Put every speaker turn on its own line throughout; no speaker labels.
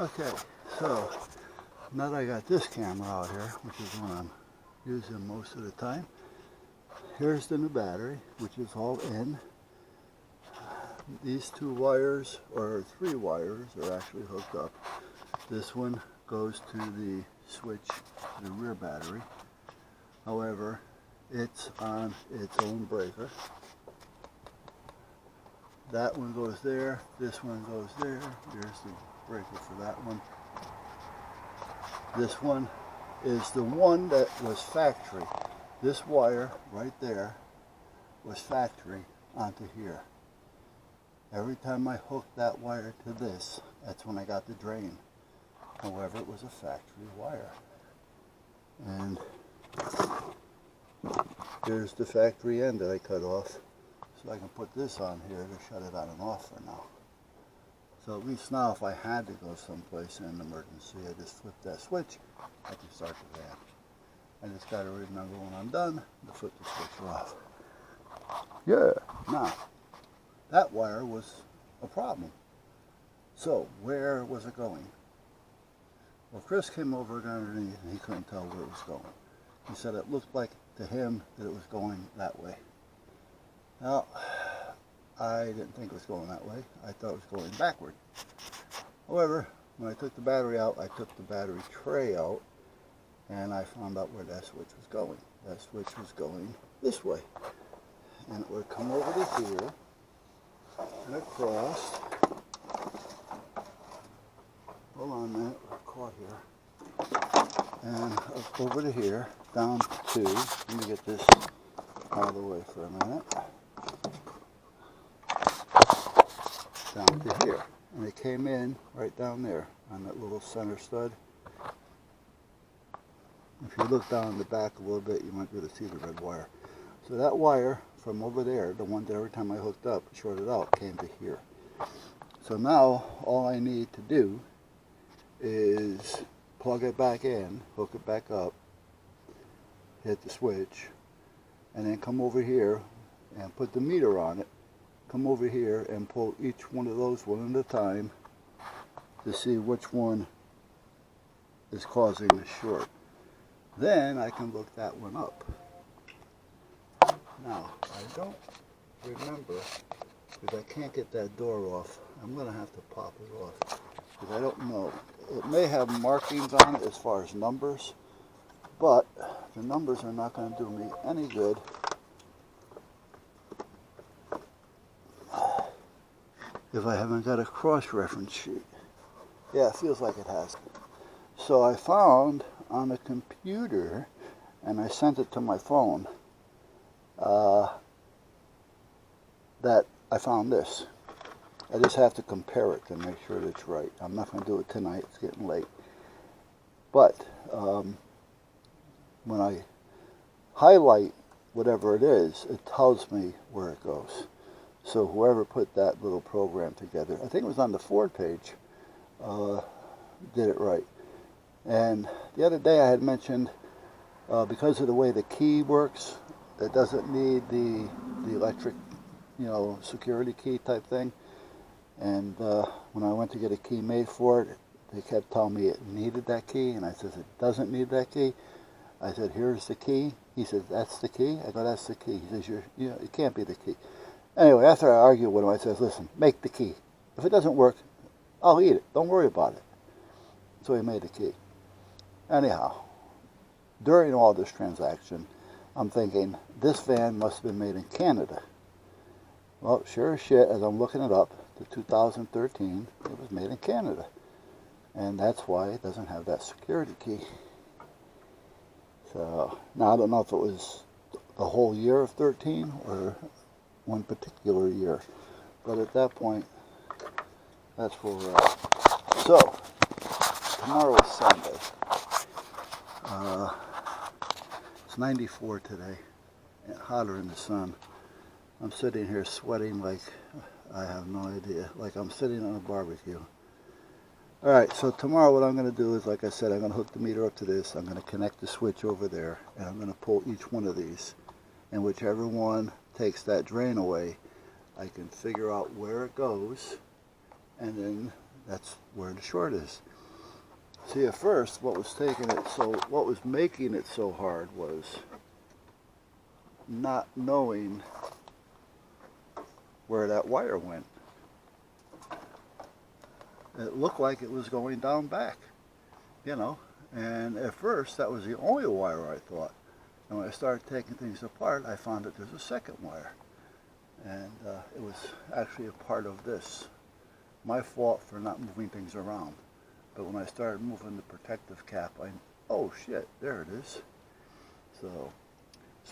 Okay, so now that I got this camera out here, which is what I'm using most of the time, here's the new battery, which is all in. These two wires, or three wires, are actually hooked up. This one goes to the switch, the rear battery. However, it's on its own breaker. That one goes there, this one goes there. There's the breaker for that one. This one is the one that was factory. This wire right there was factory onto here. Every time I hooked that wire to this, that's when I got the drain. However, it was a factory wire. And there's the factory end that I cut off. So I can put this on here to shut it on and off for now. So at least now if I had to go someplace in an emergency, I just flip that switch, I can start the van. I just got to remember when I'm done to flip the switch off. Yeah. Now, that wire was a problem. So where was it going? Well, Chris came over underneath and he couldn't tell where it was going. He said it looked like to him that it was going that way. Now, I didn't think it was going that way. I thought it was going backward. However, when I took the battery out, I took the battery tray out, and I found out where that switch was going. That switch was going this way. And it would come over to here, and across. Hold on a minute, we're caught here. And up over to here, down to, let me get this out of the way for a minute. Down to here, and it came in right down there on that little center stud. If you look down the back a little bit, you might be able to see the red wire. So that wire from over there, the one that every time I hooked up, shorted out, came to here. So now all I need to do is plug it back in, hook it back up, hit the switch, and then come over here and put the meter on it. Come over here and pull each one of those one at a time to see which one is causing the short. Then I can look that one up. Now, I don't remember, because I can't get that door off. I'm going to have to pop it off, because I don't know. It may have markings on it as far as numbers, but the numbers are not going to do me any good if I haven't got a cross-reference sheet. Yeah, it feels like it has. So I found on the computer, and I sent it to my phone, that I found this. I just have to compare it to make sure that it's right. I'm not going to do it tonight, it's getting late. But when I highlight whatever it is, it tells me where it goes. So whoever put that little program together, I think it was on the Ford page, did it right. And the other day I had mentioned, because of the way the key works, it doesn't need the electric, security key type thing. And when I went to get a key made for it, they kept telling me it needed that key, and I said, it doesn't need that key. I said, here's the key. He said, that's the key? I go, that's the key. He says, it can't be the key. Anyway, after I argued with him, I said, listen, make the key. If it doesn't work, I'll eat it. Don't worry about it. So he made the key. Anyhow, during all this transaction, I'm thinking, this van must have been made in Canada. Well, sure as shit, as I'm looking it up, the 2013, it was made in Canada. And that's why it doesn't have that security key. So, now I don't know if it was the whole year of 13 or one particular year. But at that point, that's where we're at. So, tomorrow is Sunday. It's 94 today, and hotter in the sun. I'm sitting here sweating like I have no idea, like I'm sitting on a barbecue. Alright, so tomorrow what I'm going to do is, like I said, I'm going to hook the meter up to this, I'm going to connect the switch over there, and I'm going to pull each one of these, and whichever one takes that drain away, I can figure out where it goes, and then that's where the short is. See, at first, what was making it so hard was not knowing where that wire went. It looked like it was going down back, you know, and at first that was the only wire I thought. And when I started taking things apart, I found that there's a second wire, and it was actually a part of this. My fault for not moving things around. But when I started moving the protective cap, oh shit, there it is. So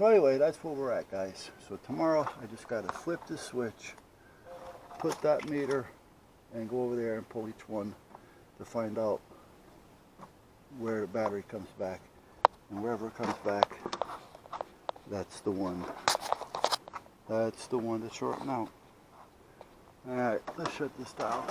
anyway, that's where we're at, guys. So tomorrow, I just got to flip the switch, put that meter, and go over there and pull each one to find out where the battery comes back. And wherever it comes back, that's the one. That's the one to shorten out. Alright, let's shut this down.